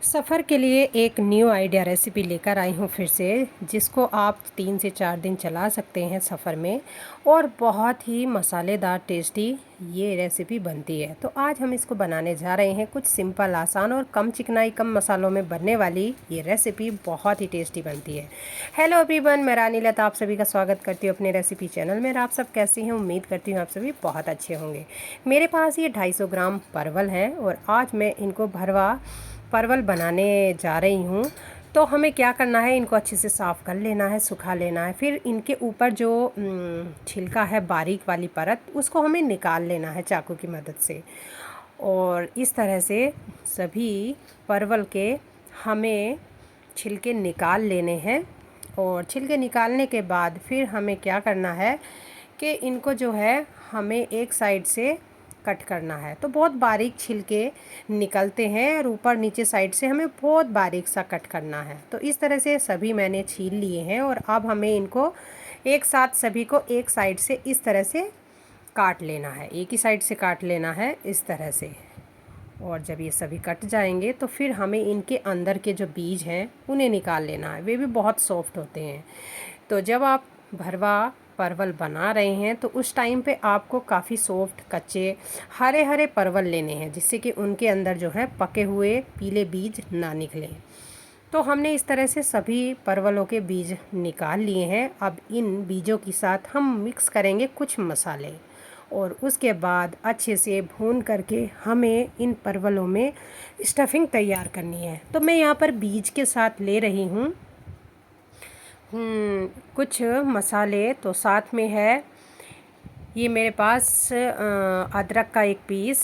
सफ़र के लिए एक न्यू आइडिया रेसिपी लेकर आई हूँ फिर से, जिसको आप 3 से 4 दिन चला सकते हैं सफ़र में और बहुत ही मसालेदार टेस्टी ये रेसिपी बनती है। तो आज हम इसको बनाने जा रहे हैं। कुछ सिंपल, आसान और कम चिकनाई, कम मसालों में बनने वाली ये रेसिपी बहुत ही टेस्टी बनती है। हेलो एवरीवन, मैं रानी लता आप सभी का स्वागत करती हूँ अपने रेसिपी चैनल में। आप सब कैसे हैं? उम्मीद करती हूँ आप सभी बहुत अच्छे होंगे। मेरे पास ये 250 ग्राम परवल हैं और आज मैं इनको भरवा परवल बनाने जा रही हूँ। तो हमें क्या करना है, इनको अच्छे से साफ़ कर लेना है, सुखा लेना है। फिर इनके ऊपर जो छिलका है, बारीक वाली परत, उसको हमें निकाल लेना है चाकू की मदद से। और इस तरह से सभी परवल के हमें छिलके निकाल लेने हैं। और छिलके निकालने के बाद फिर हमें क्या करना है कि इनको जो है हमें एक साइड से कट करना है। तो बहुत बारीक छिलके निकलते हैं और ऊपर नीचे साइड से हमें बहुत बारीक सा कट करना है। तो इस तरह से सभी मैंने छील लिए हैं और अब हमें इनको एक साथ सभी को एक साइड से इस तरह से काट लेना है, एक ही साइड से काट लेना है इस तरह से। और जब ये सभी कट जाएंगे तो फिर हमें इनके अंदर के जो बीज हैं उन्हें निकाल लेना है। वे भी बहुत सॉफ्ट होते हैं। तो जब आप भरवा परवल बना रहे हैं तो उस टाइम पे आपको काफ़ी सॉफ्ट, कच्चे, हरे हरे परवल लेने हैं, जिससे कि उनके अंदर जो है पके हुए पीले बीज ना निकलें। तो हमने इस तरह से सभी परवलों के बीज निकाल लिए हैं। अब इन बीजों के साथ हम मिक्स करेंगे कुछ मसाले और उसके बाद अच्छे से भून करके हमें इन परवलों में स्टफिंग तैयार करनी है। तो मैं यहाँ पर बीज के साथ ले रही हूँ कुछ मसाले। तो साथ में है ये मेरे पास अदरक का 1 पीस,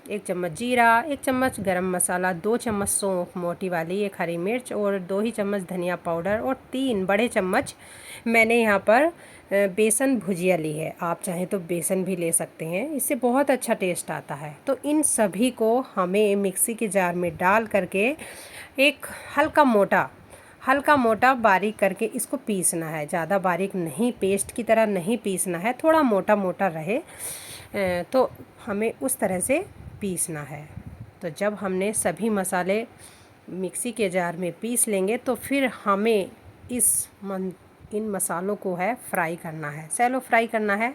1 चम्मच जीरा, 1 चम्मच गरम मसाला, 2 चम्मच सौंफ मोटी वाली, 1 हरी मिर्च और 2 ही चम्मच धनिया पाउडर और 3 बड़े चम्मच मैंने यहाँ पर बेसन भुजिया ली है। आप चाहें तो बेसन भी ले सकते हैं, इससे बहुत अच्छा टेस्ट आता है। तो इन सभी को हमें मिक्सी के जार में डाल करके एक हल्का मोटा बारीक करके इसको पीसना है। ज़्यादा बारीक नहीं, पेस्ट की तरह नहीं पीसना है, थोड़ा मोटा मोटा रहे तो हमें उस तरह से पीसना है। तो जब हमने सभी मसाले मिक्सी के जार में पीस लेंगे तो फिर हमें इन मसालों को है फ्राई करना है, सैलो फ्राई करना है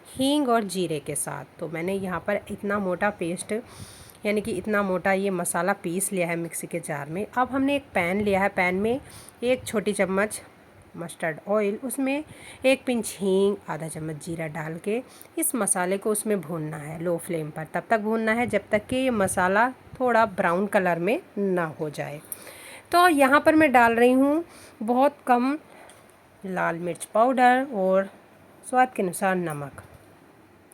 हींग और जीरे के साथ। तो मैंने यहाँ पर इतना मोटा पेस्ट, यानी कि इतना मोटा ये मसाला पीस लिया है मिक्सी के जार में। अब हमने एक पैन लिया है, पैन में 1 छोटी चम्मच मस्टर्ड ऑयल, उसमें 1 पिंच हींग, आधा चम्मच जीरा डाल के इस मसाले को उसमें भूनना है लो फ्लेम पर। तब तक भूनना है जब तक कि ये मसाला थोड़ा ब्राउन कलर में ना हो जाए। तो यहाँ पर मैं डाल रही हूँ बहुत कम लाल मिर्च पाउडर और स्वाद के अनुसार नमक।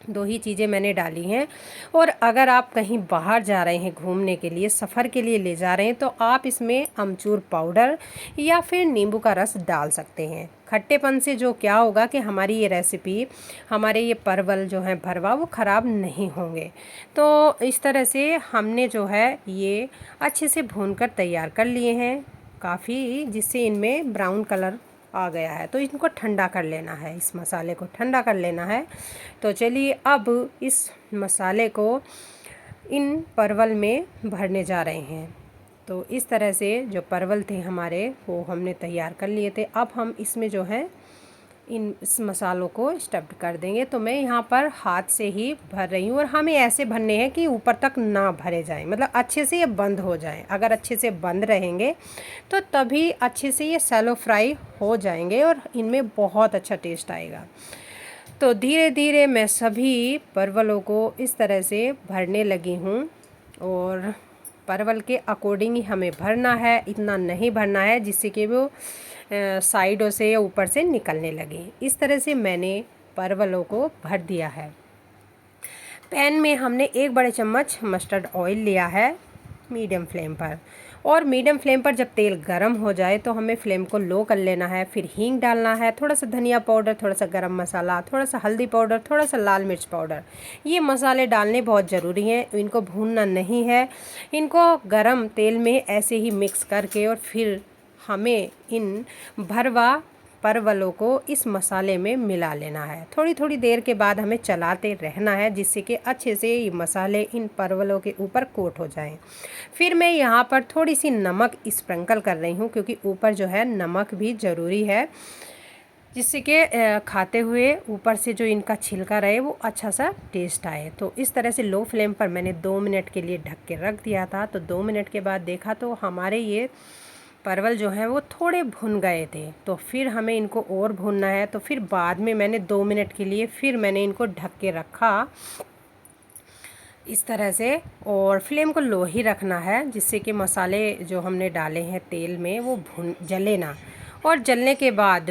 2 ही चीज़ें मैंने डाली हैं। और अगर आप कहीं बाहर जा रहे हैं घूमने के लिए, सफ़र के लिए ले जा रहे हैं, तो आप इसमें अमचूर पाउडर या फिर नींबू का रस डाल सकते हैं। खट्टेपन से जो क्या होगा कि हमारी ये रेसिपी, हमारे ये परवल जो हैं भरवा, वो ख़राब नहीं होंगे। तो इस तरह से हमने जो है ये अच्छे से भूनकर तैयार कर लिए हैं काफ़ी, जिससे इनमें ब्राउन कलर आ गया है। तो इनको ठंडा कर लेना है, इस मसाले को ठंडा कर लेना है। तो चलिए अब इस मसाले को इन परवल में भरने जा रहे हैं। तो इस तरह से जो परवल थे हमारे, वो हमने तैयार कर लिए थे। अब हम इसमें जो है इस मसालों को स्टफ्ड कर देंगे। तो मैं यहाँ पर हाथ से ही भर रही हूँ और हमें ऐसे भरने हैं कि ऊपर तक ना भरे जाएं, मतलब अच्छे से ये बंद हो जाएं। अगर अच्छे से बंद रहेंगे तो तभी अच्छे से ये सैलो फ्राई हो जाएंगे और इनमें बहुत अच्छा टेस्ट आएगा। तो धीरे धीरे मैं सभी परवलों को इस तरह से भरने लगी हूँ और परवल के अकॉर्डिंग ही हमें भरना है, इतना नहीं भरना है जिससे कि वो साइडों से या ऊपर से निकलने लगे। इस तरह से मैंने परवलों को भर दिया है। पैन में हमने 1 बड़े चम्मच मस्टर्ड ऑयल लिया है मीडियम फ्लेम पर। और मीडियम फ्लेम पर जब तेल गर्म हो जाए तो हमें फ्लेम को लो कर लेना है। फिर हींग डालना है, थोड़ा सा धनिया पाउडर, थोड़ा सा गरम मसाला, थोड़ा सा हल्दी पाउडर, थोड़ा सा लाल मिर्च पाउडर। ये मसाले डालने बहुत ज़रूरी हैं, इनको भूनना नहीं है। इनको गरम तेल में ऐसे ही मिक्स करके और फिर हमें इन भरवा परवलों को इस मसाले में मिला लेना है। थोड़ी थोड़ी देर के बाद हमें चलाते रहना है जिससे कि अच्छे से ये मसाले इन परवलों के ऊपर कोट हो जाएं। फिर मैं यहाँ पर थोड़ी सी नमक स्प्रिंकल कर रही हूँ क्योंकि ऊपर जो है नमक भी ज़रूरी है, जिससे कि खाते हुए ऊपर से जो इनका छिलका रहे वो अच्छा सा टेस्ट आए। तो इस तरह से लो फ्लेम पर मैंने 2 मिनट के लिए ढक के रख दिया था। तो 2 मिनट के बाद देखा तो हमारे ये परवल जो हैं वो थोड़े भुन गए थे। तो फिर हमें इनको और भुनना है। तो फिर बाद में मैंने 2 मिनट के लिए फिर मैंने इनको ढक के रखा इस तरह से, और फ्लेम को लो ही रखना है जिससे कि मसाले जो हमने डाले हैं तेल में वो जले ना, और जलने के बाद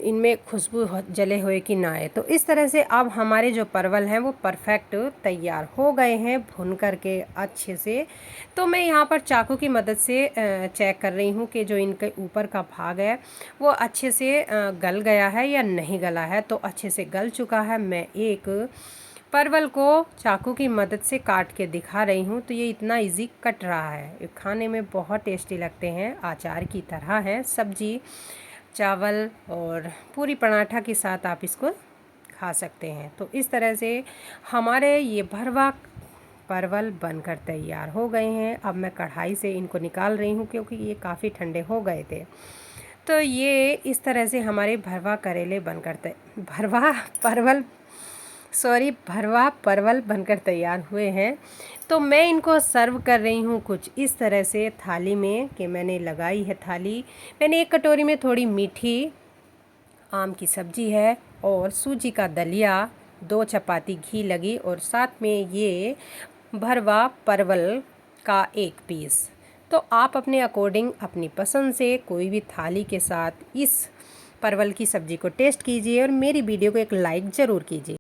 इनमें खुशबू जले हुए कि ना आए। तो इस तरह से अब हमारे जो परवल हैं वो परफेक्ट तैयार हो गए हैं भुन करके अच्छे से। तो मैं यहाँ पर चाकू की मदद से चेक कर रही हूँ कि जो इनके ऊपर का भाग है वो अच्छे से गल गया है या नहीं गला है। तो अच्छे से गल चुका है। मैं एक परवल को चाकू की मदद से काट के दिखा रही हूँ। तो ये इतना इजी कट रहा है, ये खाने में बहुत टेस्टी लगते हैं, अचार की तरह है। सब्जी, चावल और पूरी पराठा के साथ आप इसको खा सकते हैं। तो इस तरह से हमारे ये भरवा परवल बनकर तैयार हो गए हैं। अब मैं कढ़ाई से इनको निकाल रही हूँ क्योंकि ये काफ़ी ठंडे हो गए थे। तो ये इस तरह से हमारे भरवा परवल बनकर तैयार हुए हैं। तो मैं इनको सर्व कर रही हूँ कुछ इस तरह से थाली में कि मैंने लगाई है थाली। मैंने एक कटोरी में थोड़ी मीठी आम की सब्जी है और सूजी का दलिया, 2 चपाती घी लगी और साथ में ये भरवा परवल का 1 पीस। तो आप अपने अकॉर्डिंग अपनी पसंद से कोई भी थाली के साथ इस परवल की सब्ज़ी को टेस्ट कीजिए और मेरी वीडियो को एक लाइक ज़रूर कीजिए।